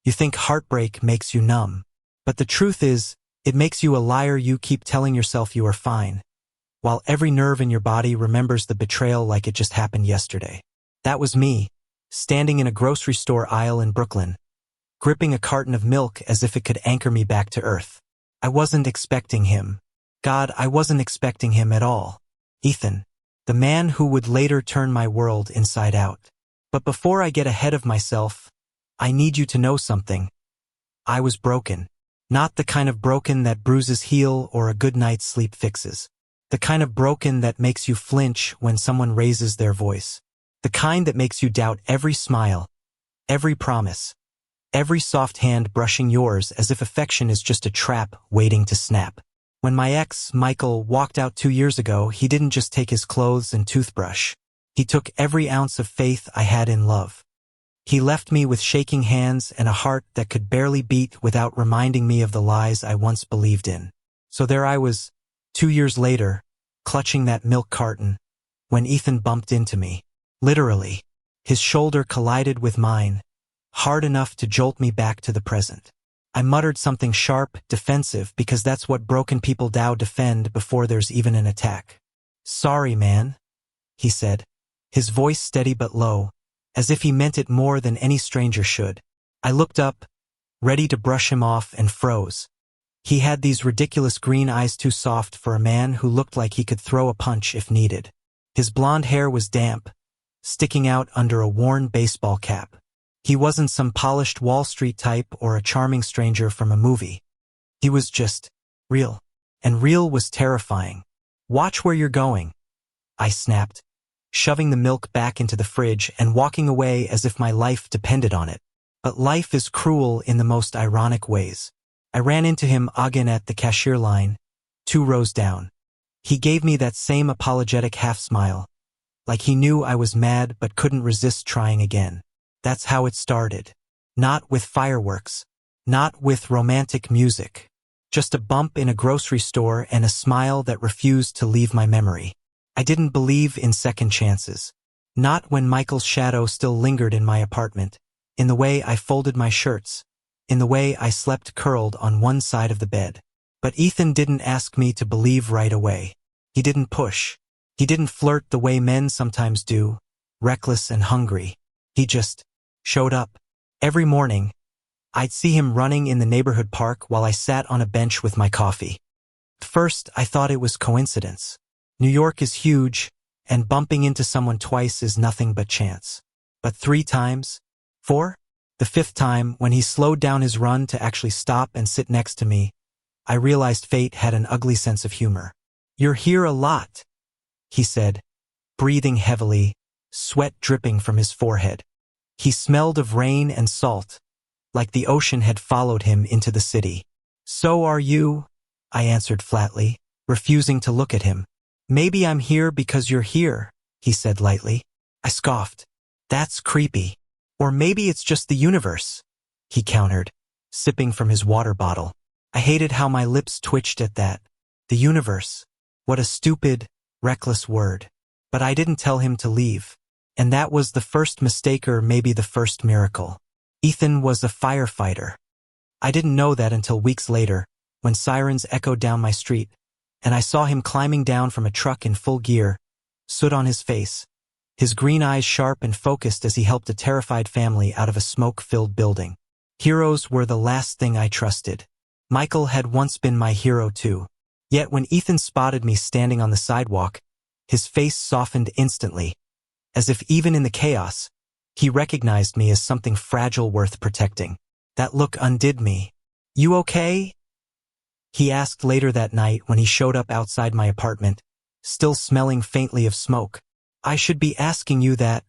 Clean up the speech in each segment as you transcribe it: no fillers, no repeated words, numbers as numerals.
You think heartbreak makes you numb. But the truth is, it makes you a liar. You keep telling yourself you are fine, while every nerve in your body remembers the betrayal like it just happened yesterday. That was me, standing in a grocery store aisle in Brooklyn, gripping a carton of milk as if it could anchor me back to earth. I wasn't expecting him. God, I wasn't expecting him at all. Ethan, the man who would later turn my world inside out. But before I get ahead of myself, I need you to know something. I was broken. Not the kind of broken that bruises heal or a good night's sleep fixes. The kind of broken that makes you flinch when someone raises their voice. The kind that makes you doubt every smile, every promise, every soft hand brushing yours as if affection is just a trap waiting to snap. When my ex, Michael, walked out 2 years ago, he didn't just take his clothes and toothbrush. He took every ounce of faith I had in love. He left me with shaking hands and a heart that could barely beat without reminding me of the lies I once believed in. So there I was, 2 years later, clutching that milk carton, when Ethan bumped into me. Literally, his shoulder collided with mine, hard enough to jolt me back to the present. I muttered something sharp, defensive, because that's what broken people defend before there's even an attack. "Sorry, man," he said, his voice steady but low, as if he meant it more than any stranger should. I looked up, ready to brush him off, and froze. He had these ridiculous green eyes, too soft for a man who looked like he could throw a punch if needed. His blonde hair was damp, sticking out under a worn baseball cap. He wasn't some polished Wall Street type or a charming stranger from a movie. He was just real. And real was terrifying. "Watch where you're going," I snapped, shoving the milk back into the fridge and walking away as if my life depended on it. But life is cruel in the most ironic ways. I ran into him again at the cashier line, 2 rows down. He gave me that same apologetic half-smile, like he knew I was mad but couldn't resist trying again. That's how it started. Not with fireworks, not with romantic music. Just a bump in a grocery store and a smile that refused to leave my memory. I didn't believe in second chances. Not when Michael's shadow still lingered in my apartment, in the way I folded my shirts, in the way I slept curled on one side of the bed. But Ethan didn't ask me to believe right away. He didn't push. He didn't flirt the way men sometimes do, reckless and hungry. He just showed up. Every morning, I'd see him running in the neighborhood park while I sat on a bench with my coffee. At first, I thought it was coincidence. New York is huge, and bumping into someone twice is nothing but chance. But 3 times? 4? The 5th time, when he slowed down his run to actually stop and sit next to me, I realized fate had an ugly sense of humor. "You're here a lot," he said, breathing heavily, sweat dripping from his forehead. He smelled of rain and salt, like the ocean had followed him into the city. "So are you," I answered flatly, refusing to look at him. "Maybe I'm here because you're here," he said lightly. I scoffed. "That's creepy. Or maybe it's just the universe," he countered, sipping from his water bottle. I hated how my lips twitched at that. The universe. What a stupid, reckless word. But I didn't tell him to leave. And that was the first mistake, or maybe the first miracle. Ethan was a firefighter. I didn't know that until weeks later, when sirens echoed down my street, and I saw him climbing down from a truck in full gear, soot on his face, his green eyes sharp and focused as he helped a terrified family out of a smoke-filled building. Heroes were the last thing I trusted. Michael had once been my hero too. Yet when Ethan spotted me standing on the sidewalk, his face softened instantly, as if even in the chaos, he recognized me as something fragile worth protecting. That look undid me. "You okay?" he asked later that night when he showed up outside my apartment, still smelling faintly of smoke. "I should be asking you that,"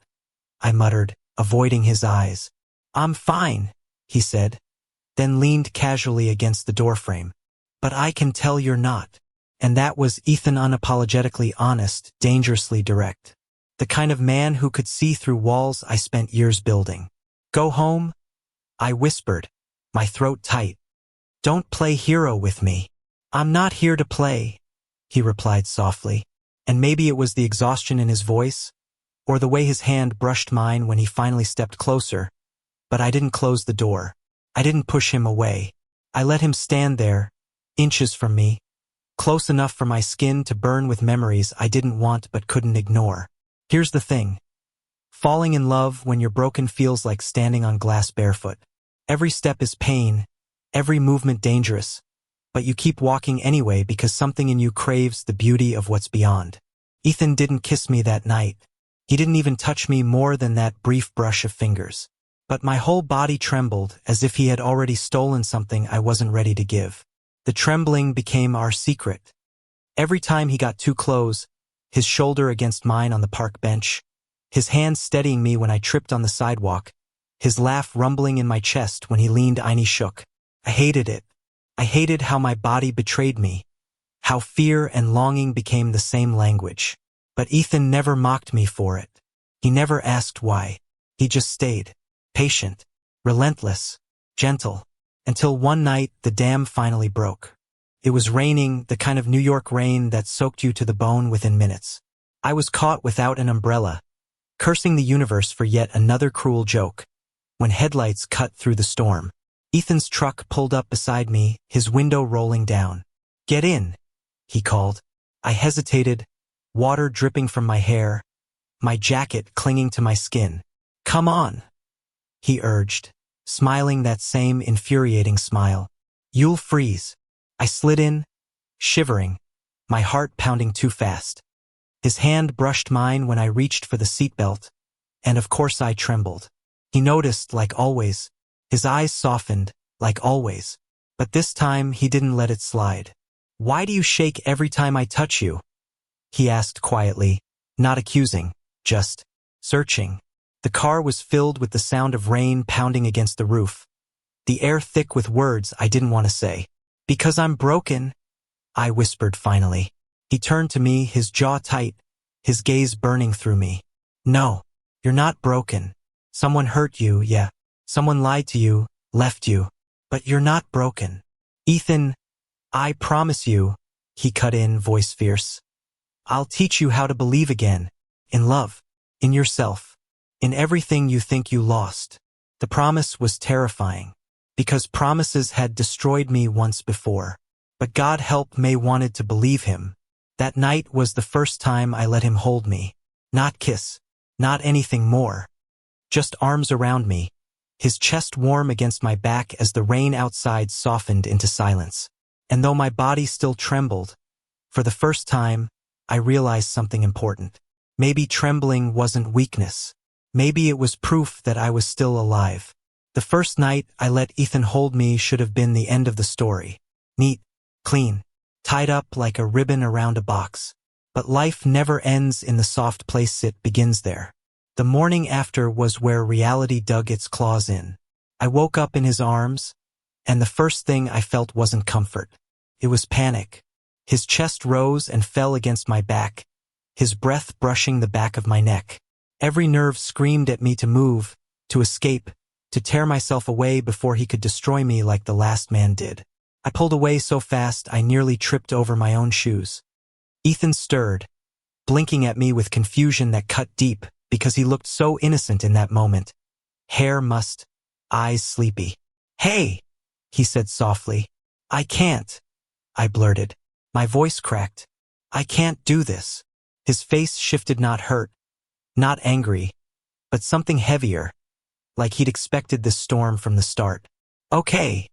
I muttered, avoiding his eyes. "I'm fine," he said, then leaned casually against the doorframe. "But I can tell you're not." And that was Ethan, unapologetically honest, dangerously direct. The kind of man who could see through walls I spent years building. "Go home?" I whispered, my throat tight. "Don't play hero with me." "I'm not here to play," he replied softly. And maybe it was the exhaustion in his voice, or the way his hand brushed mine when he finally stepped closer, but I didn't close the door. I didn't push him away. I let him stand there, inches from me, close enough for my skin to burn with memories I didn't want but couldn't ignore. Here's the thing. Falling in love when you're broken feels like standing on glass barefoot. Every step is pain, every movement dangerous, but you keep walking anyway because something in you craves the beauty of what's beyond. Ethan didn't kiss me that night. He didn't even touch me more than that brief brush of fingers. But my whole body trembled as if he had already stolen something I wasn't ready to give. The trembling became our secret. Every time he got too close, his shoulder against mine on the park bench, his hand steadying me when I tripped on the sidewalk, his laugh rumbling in my chest when he leaned and he shook. I hated it. I hated how my body betrayed me, how fear and longing became the same language. But Ethan never mocked me for it. He never asked why. He just stayed, patient, relentless, gentle, until one night the dam finally broke. It was raining, the kind of New York rain that soaked you to the bone within minutes. I was caught without an umbrella, cursing the universe for yet another cruel joke. When headlights cut through the storm, Ethan's truck pulled up beside me, his window rolling down. "Get in," he called. I hesitated, water dripping from my hair, my jacket clinging to my skin. "Come on," he urged, smiling that same infuriating smile. "You'll freeze." I slid in, shivering, my heart pounding too fast. His hand brushed mine when I reached for the seatbelt, and of course I trembled. He noticed, like always. His eyes softened, like always. But this time he didn't let it slide. "Why do you shake every time I touch you?" he asked quietly, not accusing, just searching. The car was filled with the sound of rain pounding against the roof, the air thick with words I didn't want to say. "Because I'm broken," I whispered finally. He turned to me, his jaw tight, his gaze burning through me. "No, you're not broken. Someone hurt you, yeah. Someone lied to you, left you. But you're not broken. Ethan, I promise you," he cut in, voice fierce. "I'll teach you how to believe again. In love. In yourself. In everything you think you lost." The promise was terrifying, because promises had destroyed me once before. But God help me, wanted to believe him. That night was the first time I let him hold me. Not kiss. Not anything more. Just arms around me, his chest warm against my back as the rain outside softened into silence. And though my body still trembled, for the first time, I realized something important. Maybe trembling wasn't weakness. Maybe it was proof that I was still alive. The first night I let Ethan hold me should have been the end of the story. Neat, clean, tied up like a ribbon around a box. But life never ends in the soft place, it begins there. The morning after was where reality dug its claws in. I woke up in his arms, and the first thing I felt wasn't comfort. It was panic. His chest rose and fell against my back, his breath brushing the back of my neck. Every nerve screamed at me to move, to escape, to tear myself away before he could destroy me like the last man did. I pulled away so fast I nearly tripped over my own shoes. Ethan stirred, blinking at me with confusion that cut deep, because he looked so innocent in that moment. Hair mussed, eyes sleepy. "Hey," he said softly. "I can't," I blurted. My voice cracked. "I can't do this." His face shifted, not hurt, not angry, but something heavier, like he'd expected this storm from the start. "Okay,"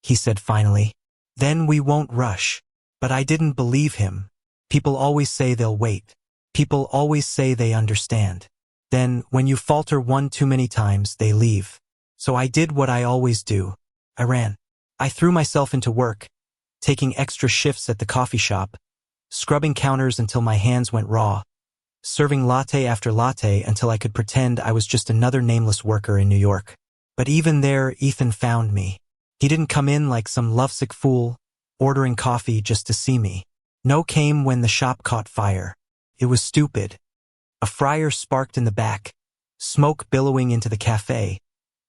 he said finally. "Then we won't rush." But I didn't believe him. People always say they'll wait. People always say they understand. Then, when you falter one too many times, they leave. So I did what I always do. I ran. I threw myself into work, taking extra shifts at the coffee shop, scrubbing counters until my hands went raw, serving latte after latte until I could pretend I was just another nameless worker in New York. But even there, Ethan found me. He didn't come in like some lovesick fool, ordering coffee just to see me. No, came when the shop caught fire. It was stupid. A fryer sparked in the back, smoke billowing into the cafe,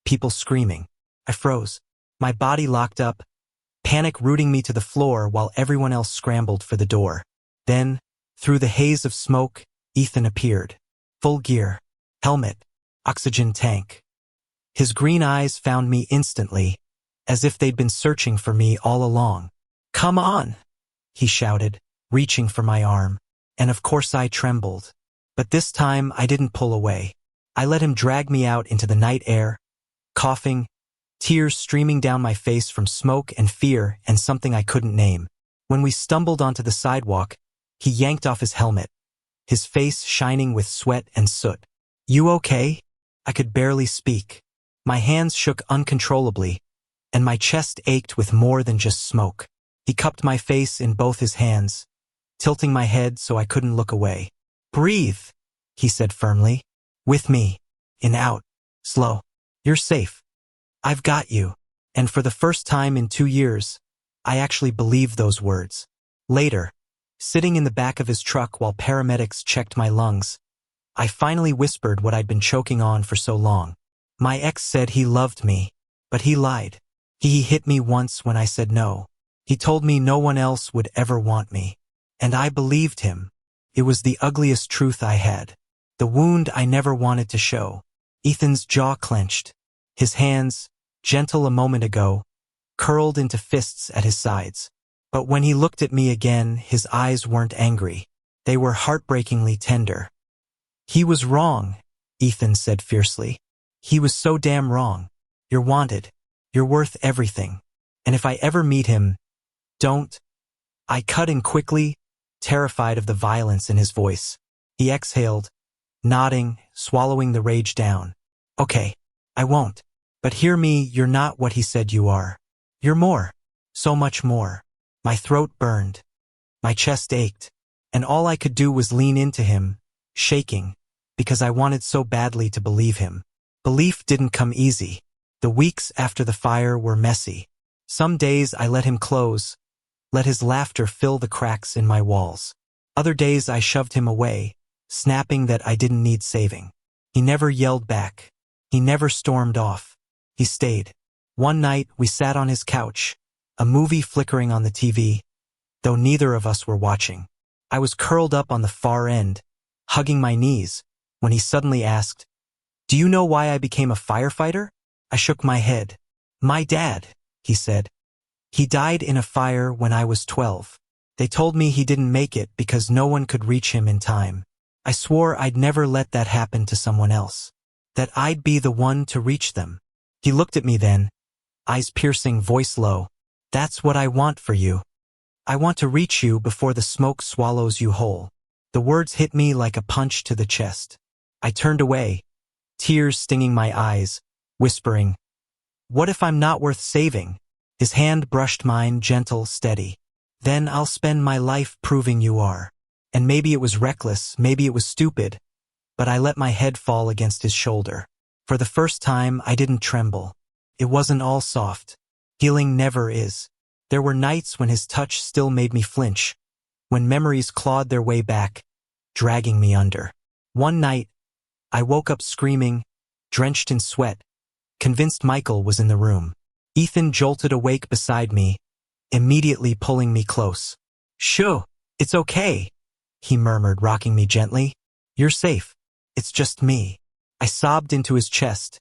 people screaming. I froze. My body locked up, panic rooting me to the floor while everyone else scrambled for the door. Then, through the haze of smoke, Ethan appeared. Full gear, helmet, oxygen tank. His green eyes found me instantly, as if they'd been searching for me all along. "Come on," he shouted, reaching for my arm. And of course I trembled. But this time I didn't pull away. I let him drag me out into the night air, coughing, tears streaming down my face from smoke and fear and something I couldn't name. When we stumbled onto the sidewalk, he yanked off his helmet, his face shining with sweat and soot. "You okay?" I could barely speak. My hands shook uncontrollably, and my chest ached with more than just smoke. He cupped my face in both his hands, tilting my head so I couldn't look away. "Breathe," he said firmly. "With me. In, out. Slow. You're safe. I've got you." And for the first time in 2 years, I actually believed those words. Later, sitting in the back of his truck while paramedics checked my lungs, I finally whispered what I'd been choking on for so long. My ex said he loved me, but he lied. He hit me once when I said no. He told me no one else would ever want me. And I believed him. It was the ugliest truth I had. The wound I never wanted to show. Ethan's jaw clenched. His hands, gentle a moment ago, curled into fists at his sides. But when he looked at me again, his eyes weren't angry. They were heartbreakingly tender. "He was wrong," Ethan said fiercely. "He was so damn wrong. You're wanted. You're worth everything. And if I ever meet him, don't." I cut in quickly, terrified of the violence in his voice. He exhaled, nodding, swallowing the rage down. "Okay, I won't. But hear me, you're not what he said you are. You're more. So much more." My throat burned. My chest ached. And all I could do was lean into him, shaking, because I wanted so badly to believe him. Belief didn't come easy. The weeks after the fire were messy. Some days I let him close, let his laughter fill the cracks in my walls. Other days I shoved him away, snapping that I didn't need saving. He never yelled back. He never stormed off. He stayed. One night we sat on his couch, a movie flickering on the TV, though neither of us were watching. I was curled up on the far end, hugging my knees, when he suddenly asked, "Do you know why I became a firefighter?" I shook my head. "My dad," he said. "He died in a fire when I was 12. They told me he didn't make it because no one could reach him in time. I swore I'd never let that happen to someone else, that I'd be the one to reach them." He looked at me then, eyes piercing, voice low. "That's what I want for you. I want to reach you before the smoke swallows you whole." The words hit me like a punch to the chest. I turned away, tears stinging my eyes, whispering, "What if I'm not worth saving?" His hand brushed mine, gentle, steady. "Then I'll spend my life proving you are." And maybe it was reckless, maybe it was stupid, but I let my head fall against his shoulder. For the first time, I didn't tremble. It wasn't all soft. Healing never is. There were nights when his touch still made me flinch, when memories clawed their way back, dragging me under. One night, I woke up screaming, drenched in sweat, convinced Michael was in the room. Ethan jolted awake beside me, immediately pulling me close. "Shoo, it's okay," he murmured, rocking me gently. "You're safe. It's just me." I sobbed into his chest,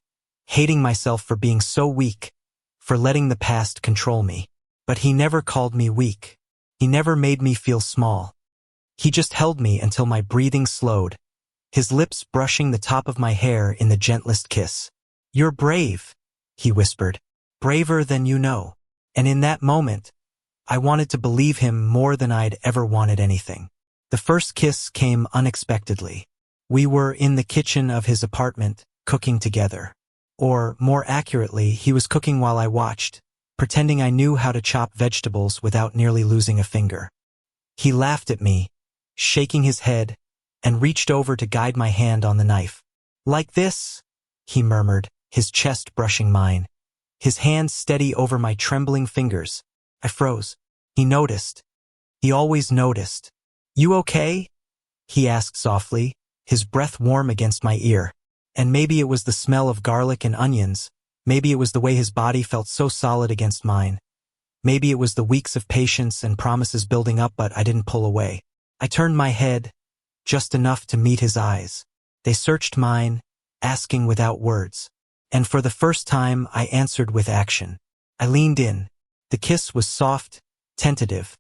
hating myself for being so weak, for letting the past control me. But he never called me weak. He never made me feel small. He just held me until my breathing slowed, his lips brushing the top of my hair in the gentlest kiss. "You're brave," he whispered, "braver than you know." And in that moment, I wanted to believe him more than I'd ever wanted anything. The first kiss came unexpectedly. We were in the kitchen of his apartment, cooking together. Or, more accurately, he was cooking while I watched, pretending I knew how to chop vegetables without nearly losing a finger. He laughed at me, shaking his head, and reached over to guide my hand on the knife. "Like this?" he murmured, his chest brushing mine, his hand steady over my trembling fingers. I froze. He noticed. He always noticed. "You okay?" he asked softly, his breath warm against my ear. And maybe it was the smell of garlic and onions, maybe it was the way his body felt so solid against mine. Maybe it was the weeks of patience and promises building up, but I didn't pull away. I turned my head, just enough to meet his eyes. They searched mine, asking without words. And for the first time, I answered with action. I leaned in. The kiss was soft, tentative,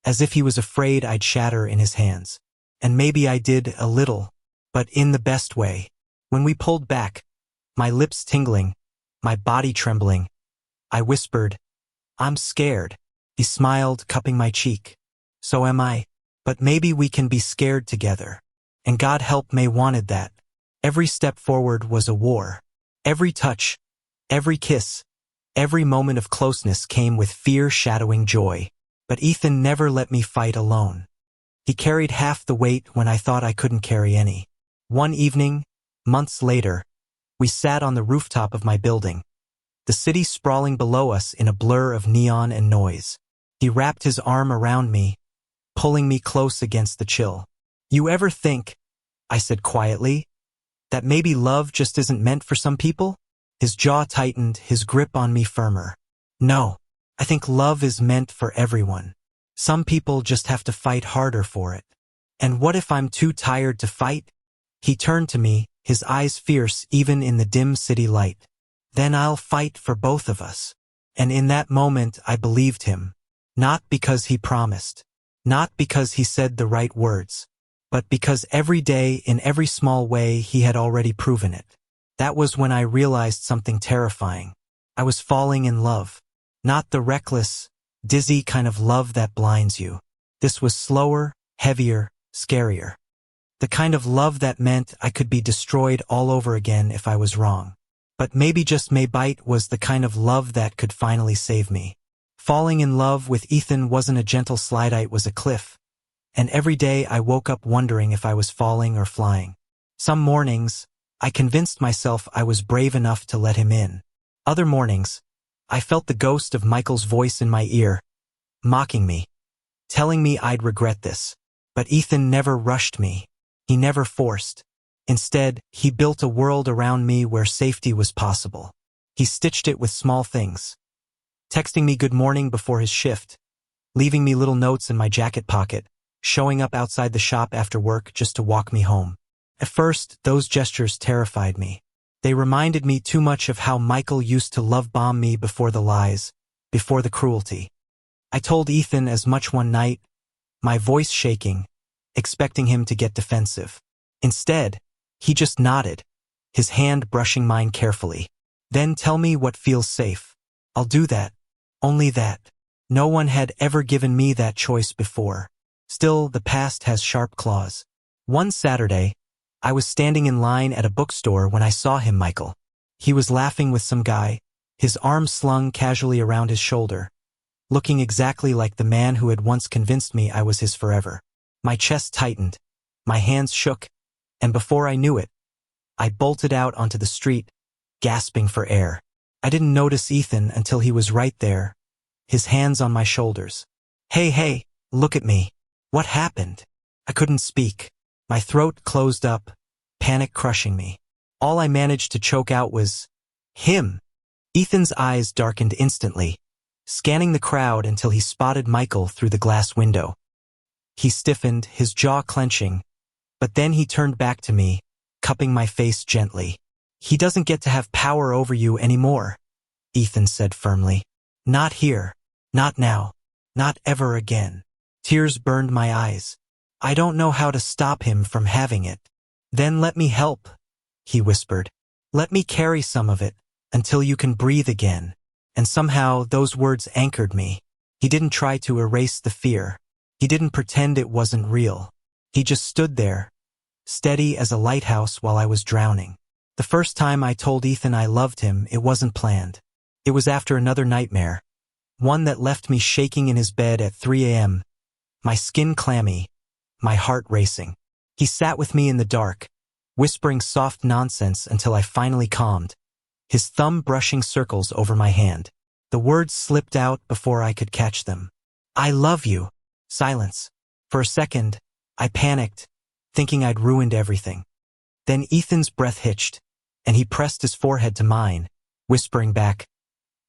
as if he was afraid I'd shatter in his hands. And maybe I did a little, but in the best way. When we pulled back, my lips tingling, my body trembling, I whispered, "I'm scared." He smiled, cupping my cheek. "So am I. But maybe we can be scared together." And God help May wanted that. Every step forward was a war. Every touch, every kiss, every moment of closeness came with fear shadowing joy. But Ethan never let me fight alone. He carried half the weight when I thought I couldn't carry any. One evening, months later, we sat on the rooftop of my building, the city sprawling below us in a blur of neon and noise. He wrapped his arm around me, pulling me close against the chill. "You ever think," I said quietly, "that maybe love just isn't meant for some people?" His jaw tightened, his grip on me firmer. "No, I think love is meant for everyone. Some people just have to fight harder for it." "And what if I'm too tired to fight?" He turned to me, his eyes fierce even in the dim city light. "Then I'll fight for both of us." And in that moment I believed him. Not because he promised. Not because he said the right words. But because every day, in every small way, he had already proven it. That was when I realized something terrifying. I was falling in love. Not the reckless, dizzy kind of love that blinds you. This was slower, heavier, scarier. The kind of love that meant I could be destroyed all over again if I was wrong. But maybe just maybe was the kind of love that could finally save me. Falling in love with Ethan wasn't a gentle slide, it was a cliff. And every day I woke up wondering if I was falling or flying. Some mornings, I convinced myself I was brave enough to let him in. Other mornings, I felt the ghost of Michael's voice in my ear, mocking me, telling me I'd regret this. But Ethan never rushed me. He never forced. Instead, he built a world around me where safety was possible. He stitched it with small things. Texting me good morning before his shift, leaving me little notes in my jacket pocket, showing up outside the shop after work just to walk me home. At first, those gestures terrified me. They reminded me too much of how Michael used to love bomb me before the lies, before the cruelty. I told Ethan as much one night, my voice shaking, expecting him to get defensive. Instead, he just nodded, his hand brushing mine carefully. "Then tell me what feels safe. I'll do that. Only that." No one had ever given me that choice before. Still, the past has sharp claws. One Saturday, I was standing in line at a bookstore when I saw him, Michael. He was laughing with some guy, his arm slung casually around his shoulder, looking exactly like the man who had once convinced me I was his forever. My chest tightened, my hands shook, and before I knew it, I bolted out onto the street, gasping for air. I didn't notice Ethan until he was right there, his hands on my shoulders. Hey, look at me. What happened?" I couldn't speak. My throat closed up, panic crushing me. All I managed to choke out was, "Him." Ethan's eyes darkened instantly, scanning the crowd until he spotted Michael through the glass window. He stiffened, his jaw clenching, but then he turned back to me, cupping my face gently. "He doesn't get to have power over you anymore," Ethan said firmly. "Not here. Not now. Not ever again." Tears burned my eyes. "I don't know how to stop him from having it." "Then let me help," he whispered. "Let me carry some of it, until you can breathe again." And somehow those words anchored me. He didn't try to erase the fear. He didn't pretend it wasn't real. He just stood there, steady as a lighthouse while I was drowning. The first time I told Ethan I loved him, it wasn't planned. It was after another nightmare, one that left me shaking in his bed at 3 a.m., my skin clammy, my heart racing. He sat with me in the dark, whispering soft nonsense until I finally calmed, his thumb brushing circles over my hand. The words slipped out before I could catch them. "I love you." Silence. For a second, I panicked, thinking I'd ruined everything. Then Ethan's breath hitched, and he pressed his forehead to mine, whispering back,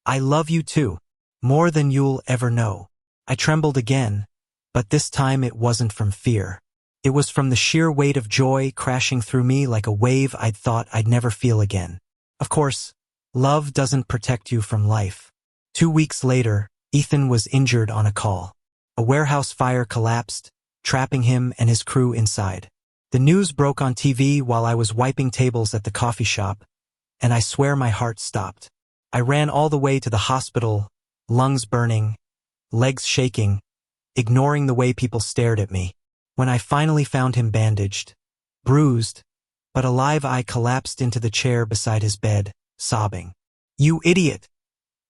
"I love you too, more than you'll ever know." I trembled again, but this time it wasn't from fear. It was from the sheer weight of joy crashing through me like a wave I'd thought I'd never feel again. Of course, love doesn't protect you from life. 2 weeks later, Ethan was injured on a call. A warehouse fire collapsed, trapping him and his crew inside. The news broke on TV while I was wiping tables at the coffee shop, and I swear my heart stopped. I ran all the way to the hospital, lungs burning, legs shaking, ignoring the way people stared at me. When I finally found him bandaged, bruised, but alive, I collapsed into the chair beside his bed, sobbing. "You idiot!"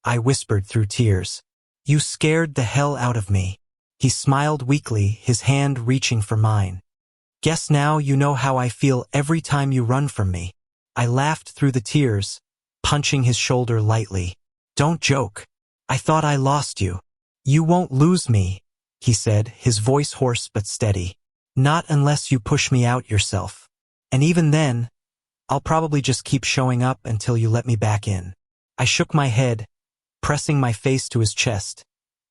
I whispered through tears. "You scared the hell out of me." He smiled weakly, his hand reaching for mine. "Guess now you know how I feel every time you run from me." I laughed through the tears, punching his shoulder lightly. "Don't joke. I thought I lost you." "You won't lose me," he said, his voice hoarse but steady. "Not unless you push me out yourself. And even then, I'll probably just keep showing up until you let me back in." I shook my head, pressing my face to his chest,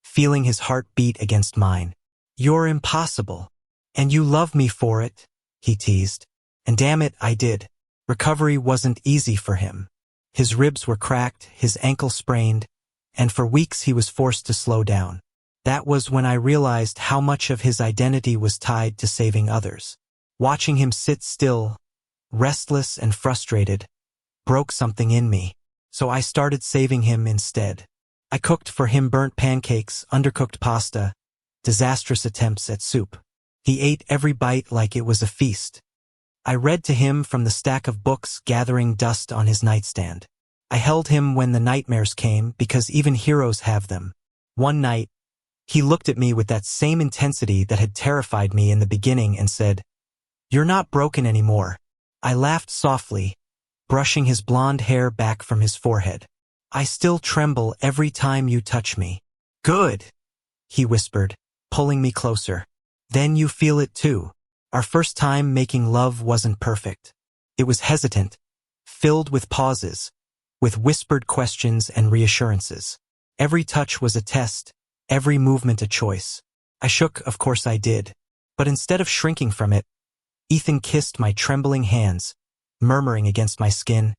feeling his heart beat against mine. "You're impossible. And you love me for it," he teased. And damn it, I did. Recovery wasn't easy for him. His ribs were cracked, his ankle sprained, and for weeks he was forced to slow down. That was when I realized how much of his identity was tied to saving others. Watching him sit still, restless and frustrated, broke something in me. So I started saving him instead. I cooked for him burnt pancakes, undercooked pasta, disastrous attempts at soup. He ate every bite like it was a feast. I read to him from the stack of books gathering dust on his nightstand. I held him when the nightmares came, because even heroes have them. One night, he looked at me with that same intensity that had terrified me in the beginning and said, "You're not broken anymore." I laughed softly, brushing his blonde hair back from his forehead. "I still tremble every time you touch me." "Good," he whispered, pulling me closer. "Then you feel it too." Our first time making love wasn't perfect. It was hesitant, filled with pauses, with whispered questions and reassurances. Every touch was a test, every movement a choice. I shook, of course I did. But instead of shrinking from it, Ethan kissed my trembling hands, murmuring against my skin,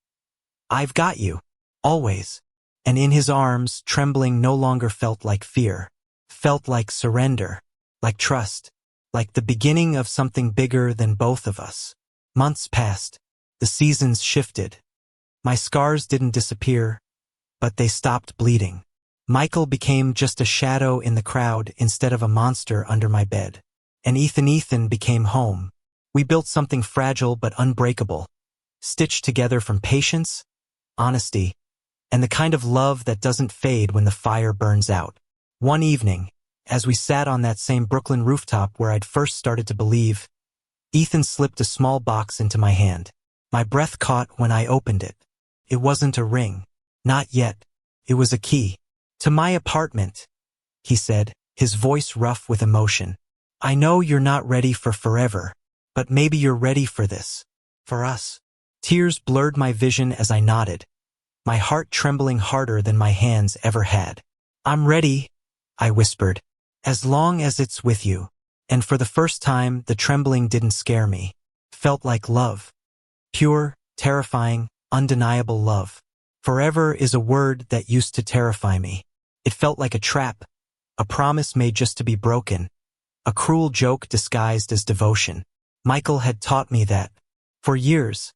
"I've got you, always." And in his arms, trembling no longer felt like fear, felt like surrender, like trust, like the beginning of something bigger than both of us. Months passed. The seasons shifted. My scars didn't disappear, but they stopped bleeding. Michael became just a shadow in the crowd instead of a monster under my bed. And Ethan became home. We built something fragile but unbreakable, stitched together from patience, honesty, and the kind of love that doesn't fade when the fire burns out. One evening, as we sat on that same Brooklyn rooftop where I'd first started to believe, Ethan slipped a small box into my hand. My breath caught when I opened it. It wasn't a ring. Not yet. It was a key. "To my apartment," he said, his voice rough with emotion. "I know you're not ready for forever, but maybe you're ready for this. For us." Tears blurred my vision as I nodded, my heart trembling harder than my hands ever had. "I'm ready," I whispered, "as long as it's with you." And for the first time, the trembling didn't scare me. Felt like love. Pure, terrifying, undeniable love. Forever is a word that used to terrify me. It felt like a trap, a promise made just to be broken, a cruel joke disguised as devotion. Michael had taught me that. For years,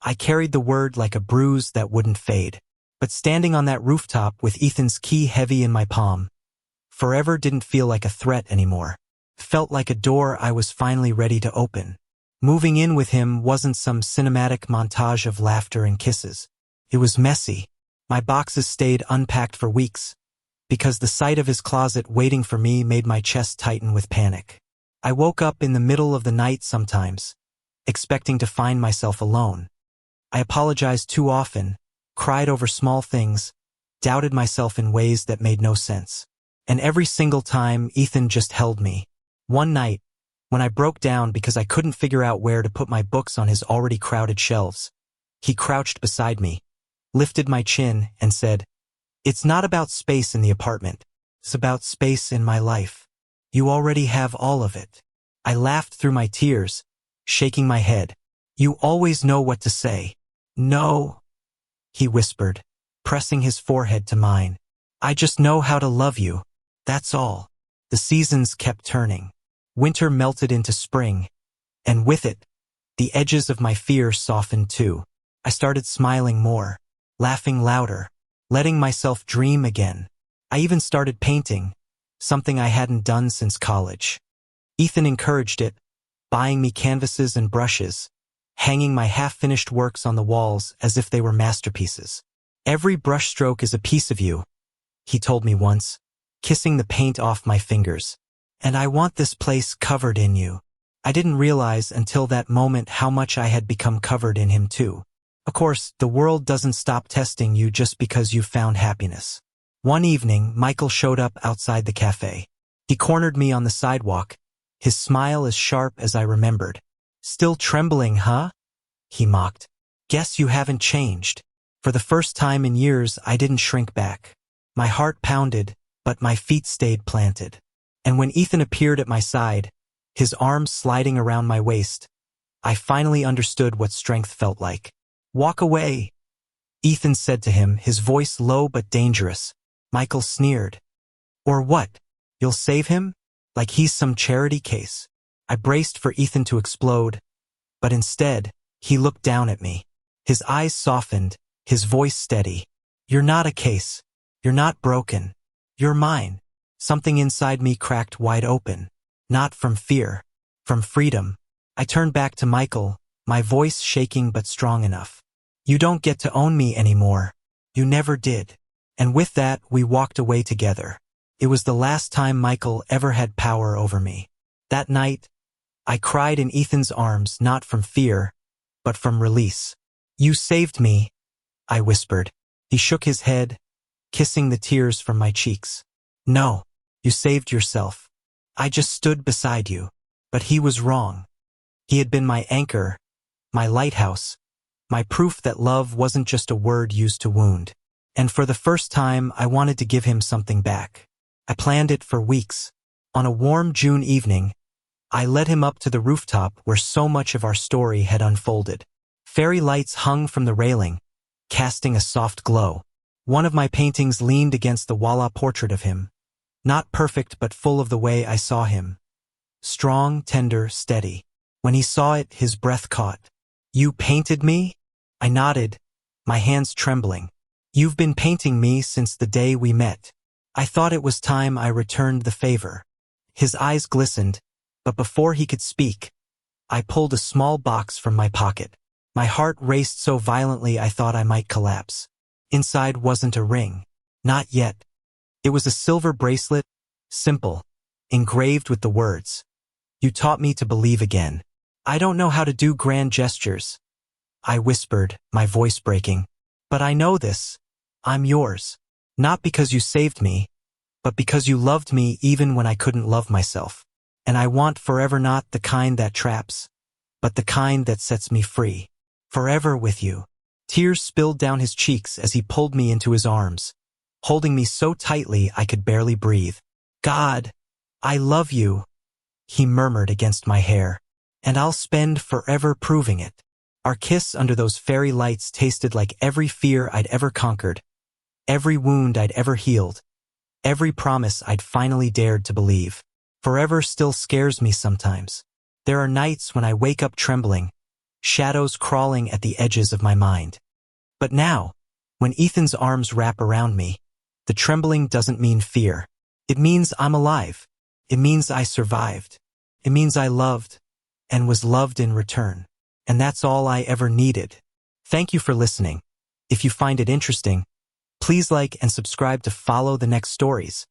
I carried the word like a bruise that wouldn't fade. But standing on that rooftop with Ethan's key heavy in my palm, forever didn't feel like a threat anymore. Felt like a door I was finally ready to open. Moving in with him wasn't some cinematic montage of laughter and kisses. It was messy. My boxes stayed unpacked for weeks, because the sight of his closet waiting for me made my chest tighten with panic. I woke up in the middle of the night sometimes, expecting to find myself alone. I apologized too often, cried over small things, doubted myself in ways that made no sense. And every single time, Ethan just held me. One night, when I broke down because I couldn't figure out where to put my books on his already crowded shelves, he crouched beside me, lifted my chin, and said, "It's not about space in the apartment. It's about space in my life. You already have all of it." I laughed through my tears, shaking my head. "You always know what to say." "No," he whispered, pressing his forehead to mine. I just know how to love you. That's all. The seasons kept turning. Winter melted into spring, and with it, the edges of my fear softened too. I started smiling more, laughing louder, letting myself dream again. I even started painting, something I hadn't done since college. Ethan encouraged it, buying me canvases and brushes, hanging my half-finished works on the walls as if they were masterpieces. Every brushstroke is a piece of you, he told me once, kissing the paint off my fingers. And I want this place covered in you. I didn't realize until that moment how much I had become covered in him too. Of course, the world doesn't stop testing you just because you've found happiness. One evening, Michael showed up outside the cafe. He cornered me on the sidewalk, his smile as sharp as I remembered. Still trembling, huh? He mocked. Guess you haven't changed. For the first time in years, I didn't shrink back. My heart pounded, but my feet stayed planted. And when Ethan appeared at my side, his arms sliding around my waist, I finally understood what strength felt like. Walk away, Ethan said to him, his voice low but dangerous. Michael sneered. Or what? You'll save him? Like he's some charity case. I braced for Ethan to explode, but instead, he looked down at me. His eyes softened, his voice steady. You're not a case. You're not broken. You're mine. Something inside me cracked wide open. Not from fear, from freedom. I turned back to Michael, my voice shaking but strong enough. You don't get to own me anymore. You never did. And with that, we walked away together. It was the last time Michael ever had power over me. That night, I cried in Ethan's arms, not from fear, but from release. You saved me, I whispered. He shook his head, kissing the tears from my cheeks. No, you saved yourself. I just stood beside you. But he was wrong. He had been my anchor, my lighthouse, my proof that love wasn't just a word used to wound. And for the first time, I wanted to give him something back. I planned it for weeks. On a warm June evening, I led him up to the rooftop where so much of our story had unfolded. Fairy lights hung from the railing, casting a soft glow. One of my paintings leaned against the wall portrait of him. Not perfect, but full of the way I saw him. Strong, tender, steady. When he saw it, his breath caught. You painted me? I nodded, my hands trembling. You've been painting me since the day we met. I thought it was time I returned the favor. His eyes glistened, but before he could speak, I pulled a small box from my pocket. My heart raced so violently I thought I might collapse. Inside wasn't a ring. Not yet. It was a silver bracelet, simple, engraved with the words, "You taught me to believe again." I don't know how to do grand gestures, I whispered, my voice breaking. But I know this. I'm yours. Not because you saved me, but because you loved me even when I couldn't love myself. And I want forever, not the kind that traps, but the kind that sets me free. Forever with you. Tears spilled down his cheeks as he pulled me into his arms, holding me so tightly I could barely breathe. God, I love you, he murmured against my hair, and I'll spend forever proving it. Our kiss under those fairy lights tasted like every fear I'd ever conquered, every wound I'd ever healed, every promise I'd finally dared to believe. Forever still scares me sometimes. There are nights when I wake up trembling, shadows crawling at the edges of my mind. But now, when Ethan's arms wrap around me, the trembling doesn't mean fear. It means I'm alive. It means I survived. It means I loved and was loved in return. And that's all I ever needed. Thank you for listening. If you find it interesting, please like and subscribe to follow the next stories.